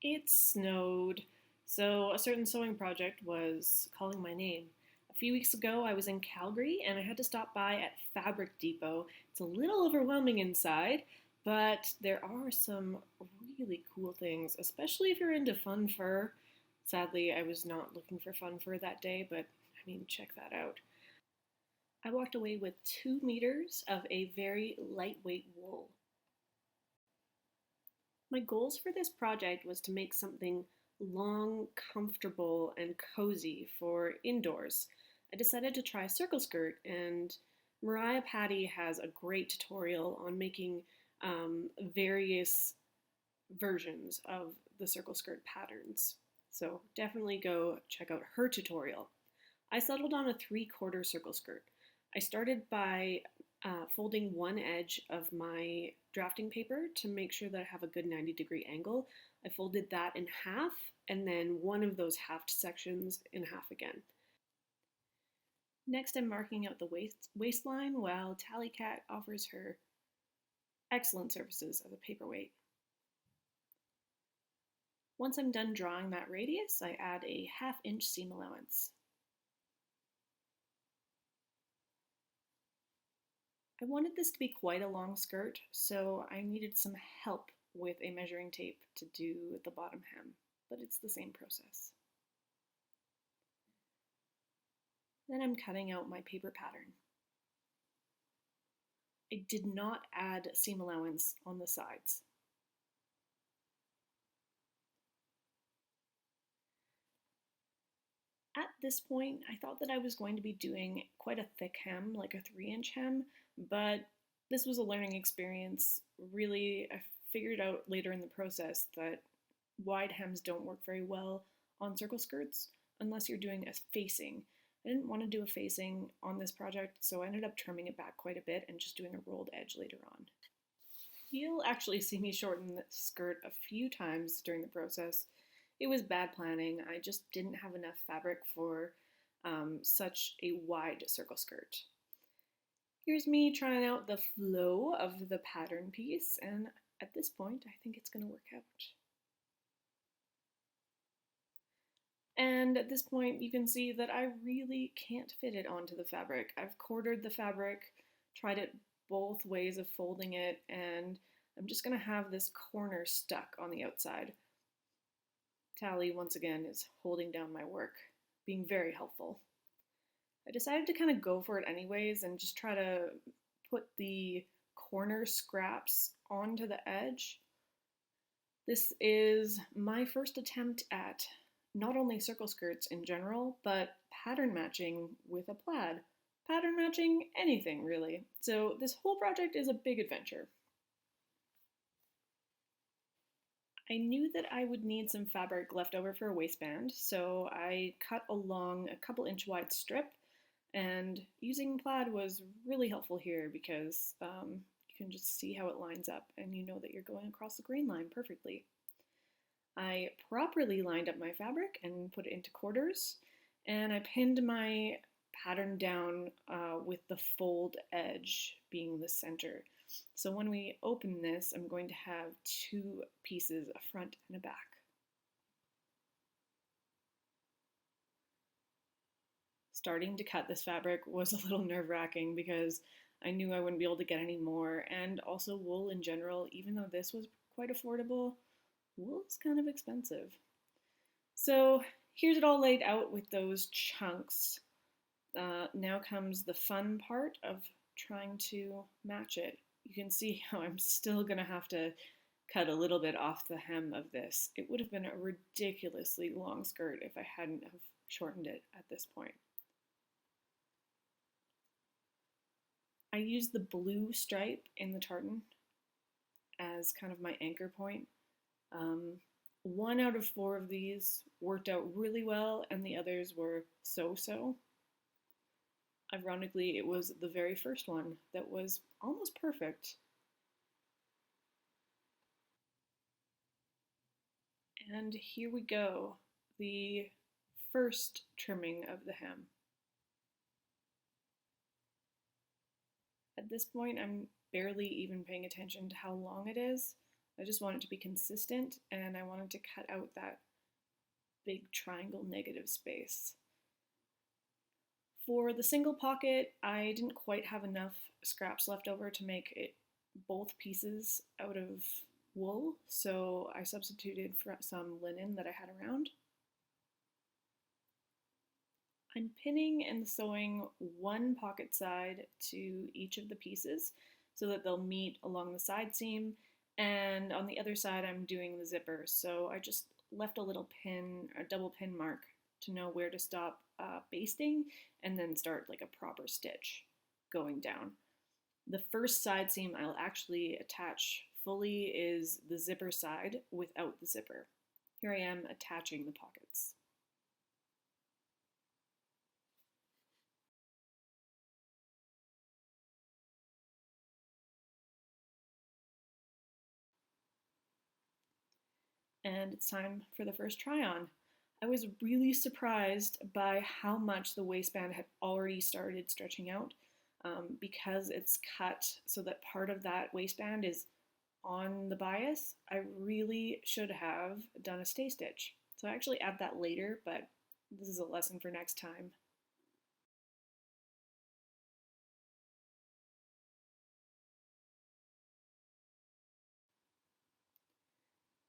It snowed, so a certain sewing project was calling my name. A few weeks ago, I was in Calgary and I had to stop by at Fabric Depot. It's a little overwhelming inside, but there are some really cool things, especially if you're into fun fur. Sadly, I was not looking for fun fur that day, but I mean, check that out. I walked away with 2 meters of a very lightweight wool. My goals for this project was to make something long, comfortable, and cozy for indoors. I decided to try a circle skirt, and MariahPattie has a great tutorial on making various versions of the circle skirt patterns. So definitely go check out her tutorial. I settled on a 3/4 circle skirt. I started by folding one edge of my drafting paper to make sure that I have a good 90-degree angle. I folded that in half and then one of those halved sections in half again. Next, I'm marking out the waistline while Tallycat offers her excellent services as a paperweight. Once I'm done drawing that radius, I add a 1/2 inch seam allowance. I wanted this to be quite a long skirt, so I needed some help with a measuring tape to do the bottom hem, but it's the same process. Then I'm cutting out my paper pattern. I did not add seam allowance on the sides. At this point, I thought that I was going to be doing quite a thick hem, like a 3-inch hem, but this was a learning experience. Really, I figured out later in the process that wide hems don't work very well on circle skirts unless you're doing a facing. I didn't want to do a facing on this project, so I ended up trimming it back quite a bit and just doing a rolled edge later on. You'll actually see me shorten the skirt a few times during the process. It was bad planning. I just didn't have enough fabric for such a wide circle skirt. Here's me trying out the flow of the pattern piece, and at this point, I think it's going to work out. And at this point, you can see that I really can't fit it onto the fabric. I've quartered the fabric, tried it both ways of folding it, and I'm just going to have this corner stuck on the outside. Tally, once again, is holding down my work, being very helpful. I decided to kind of go for it anyways and just try to put the corner scraps onto the edge. This is my first attempt at not only circle skirts in general, but pattern matching with a plaid. Pattern matching anything, really. So this whole project is a big adventure. I knew that I would need some fabric left over for a waistband, so I cut along a couple inch wide strip, and using plaid was really helpful here because you can just see how it lines up and you know that you're going across the grain line perfectly. I properly lined up my fabric and put it into quarters, and I pinned my pattern down with the fold edge being the center. So when we open this, I'm going to have two pieces, a front and a back. Starting to cut this fabric was a little nerve-wracking because I knew I wouldn't be able to get any more, and also wool in general, even though this was quite affordable, wool is kind of expensive. So here's it all laid out with those chunks. Now comes the fun part of trying to match it. You can see how I'm still gonna have to cut a little bit off the hem of this. It would have been a ridiculously long skirt if I hadn't have shortened it at this point. I used the blue stripe in the tartan as kind of my anchor point. 1 out of 4 of these worked out really well, and the others were so-so. Ironically, it was the very first one that was almost perfect. And here we go, the first trimming of the hem. At this point, I'm barely even paying attention to how long it is. I just want it to be consistent, and I wanted to cut out that big triangle negative space. For the single pocket, I didn't quite have enough scraps left over to make it both pieces out of wool, so I substituted for some linen that I had around. I'm pinning and sewing one pocket side to each of the pieces so that they'll meet along the side seam, and on the other side I'm doing the zipper, so I just left a little pin, a double pin mark, to know where to stop basting and then start like a proper stitch going down. The first side seam I'll actually attach fully is the zipper side without the zipper. Here I am attaching the pockets. And it's time for the first try on. I was really surprised by how much the waistband had already started stretching out because it's cut so that part of that waistband is on the bias. I really should have done a stay stitch. So I actually add that later, but this is a lesson for next time.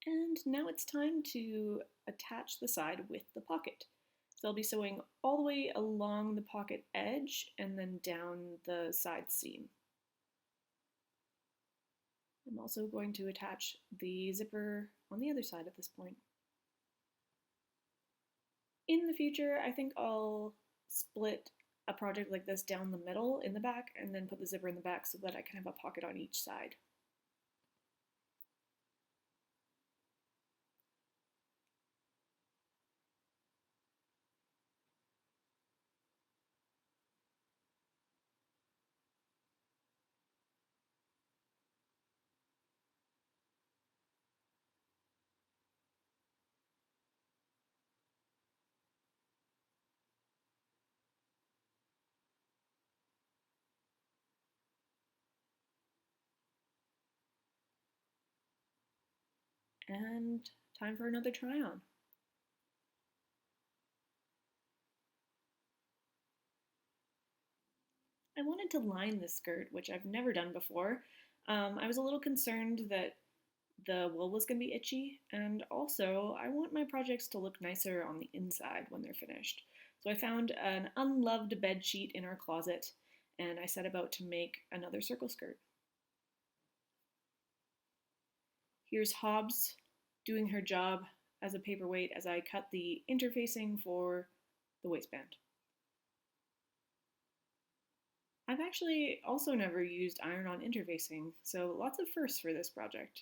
And now it's time to attach the side with the pocket. So I'll be sewing all the way along the pocket edge and then down the side seam. I'm also going to attach the zipper on the other side at this point. In the future, I think I'll split a project like this down the middle in the back and then put the zipper in the back so that I can have a pocket on each side. And time for another try on. I wanted to line this skirt, which I've never done before. I was a little concerned that the wool was going to be itchy, and also I want my projects to look nicer on the inside when they're finished. So I found an unloved bed sheet in our closet, and I set about to make another circle skirt. Here's Hobbs doing her job as a paperweight as I cut the interfacing for the waistband. I've actually also never used iron-on interfacing, so lots of firsts for this project.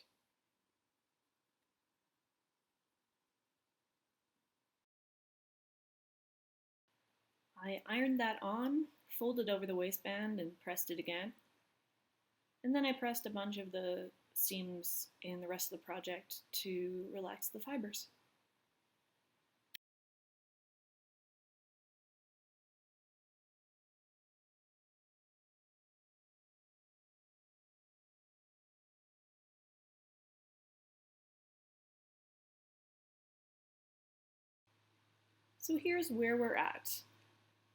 I ironed that on, folded over the waistband, and pressed it again. And then I pressed a bunch of the seams in the rest of the project to relax the fibers. So here's where we're at.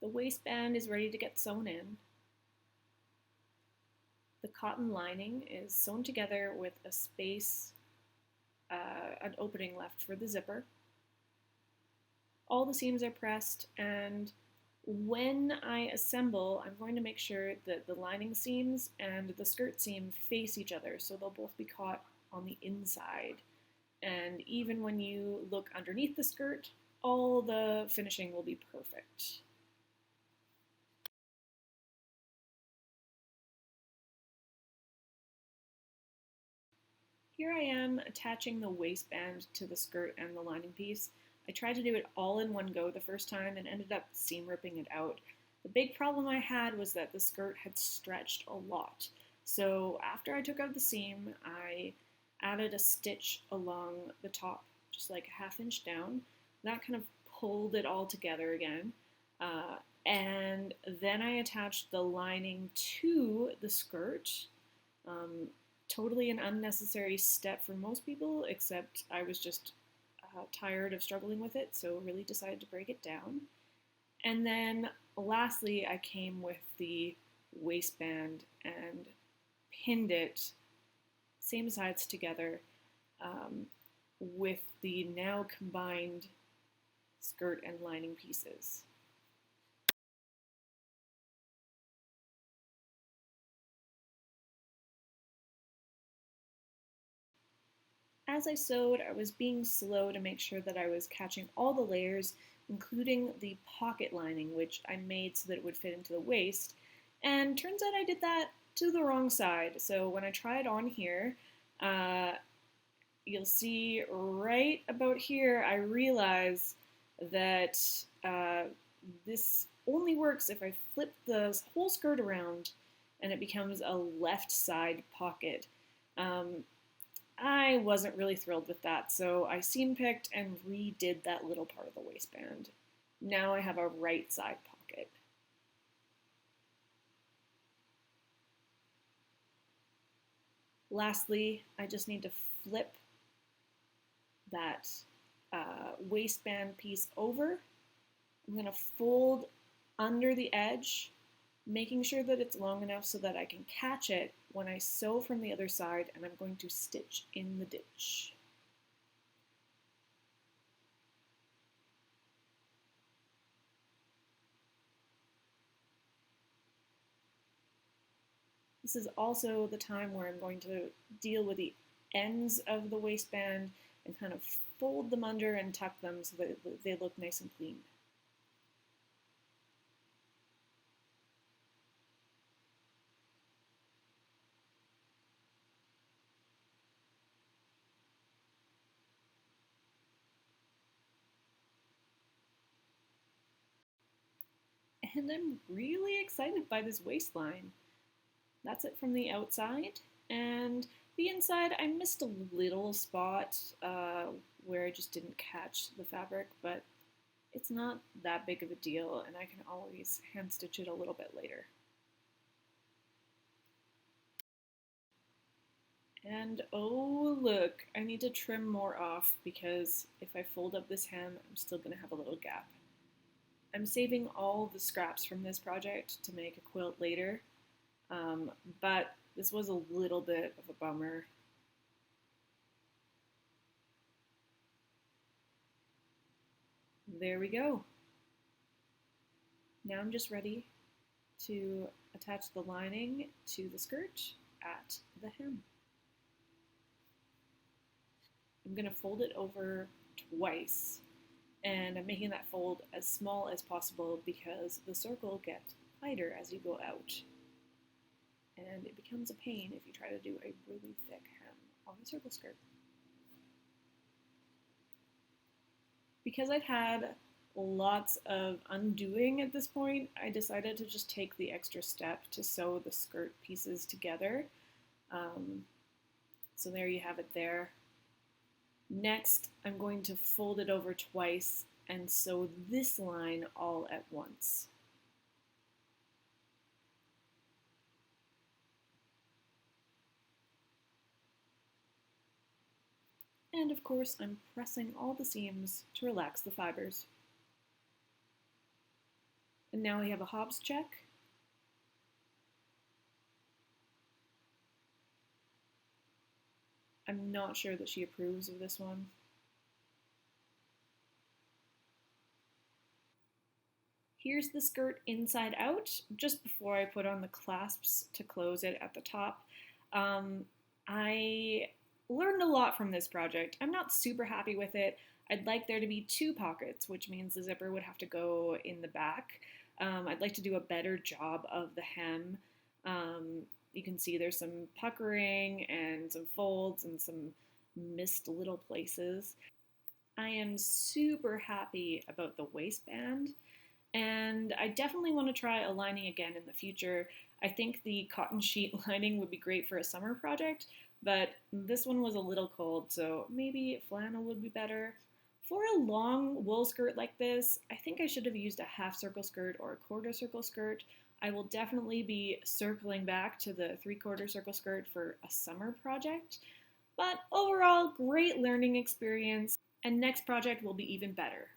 The waistband is ready to get sewn in. The cotton lining is sewn together with a space, an opening left for the zipper. All the seams are pressed, and when I assemble, I'm going to make sure that the lining seams and the skirt seam face each other, so they'll both be caught on the inside. And even when you look underneath the skirt, all the finishing will be perfect. Here I am attaching the waistband to the skirt and the lining piece. I tried to do it all in one go the first time and ended up seam ripping it out. The big problem I had was that the skirt had stretched a lot. So after I took out the seam, I added a stitch along the top, just like a ½ inch down. That kind of pulled it all together again. And then I attached the lining to the skirt, totally an unnecessary step for most people, except I was just tired of struggling with it, so really decided to break it down. And then lastly, I came with the waistband and pinned it same sides together um, with the now combined skirt and lining pieces. As I sewed, I was being slow to make sure that I was catching all the layers, including the pocket lining, which I made so that it would fit into the waist. And turns out I did that to the wrong side. So when I tried on here, uh, you'll see right about here, I realize that uh, this only works if I flip the whole skirt around and it becomes a left side pocket. Um, I wasn't really thrilled with that, so I seam picked and redid that little part of the waistband. Now I have a right side pocket. Lastly, I just need to flip that waistband piece over. I'm going to fold under the edge, making sure that it's long enough so that I can catch it when I sew from the other side, and I'm going to stitch in the ditch. This is also the time where I'm going to deal with the ends of the waistband and kind of fold them under and tuck them so that they look nice and clean. And I'm really excited by this waistline. That's it from the outside. And the inside, I missed a little spot where I just didn't catch the fabric, but it's not that big of a deal, and I can always hand stitch it a little bit later. And oh look, I need to trim more off because if I fold up this hem, I'm still gonna have a little gap. I'm saving all the scraps from this project to make a quilt later, but this was a little bit of a bummer. There we go. Now I'm just ready to attach the lining to the skirt at the hem. I'm going to fold it over twice, and I'm making that fold as small as possible because the circle gets tighter as you go out, and it becomes a pain if you try to do a really thick hem on the circle skirt. Because I've had lots of undoing at this point, I decided to just take the extra step to sew the skirt pieces together. So there you have it there. Next, I'm going to fold it over twice and sew this line all at once. And of course, I'm pressing all the seams to relax the fibers. And now we have a Hobbs check. I'm not sure that she approves of this one. Here's the skirt inside out, just before I put on the clasps to close it at the top. I learned a lot from this project. I'm not super happy with it. I'd like there to be two pockets, which means the zipper would have to go in the back. I'd like to do a better job of the hem. You can see there's some puckering and some folds and some missed little places. I am super happy about the waistband, and I definitely want to try a lining again in the future. I think the cotton sheet lining would be great for a summer project, but this one was a little cold, so maybe flannel would be better. For a long wool skirt like this, I think I should have used a half circle skirt or a quarter circle skirt. I will definitely be circling back to the 3/4 circle skirt for a summer project. But overall, great learning experience, and next project will be even better.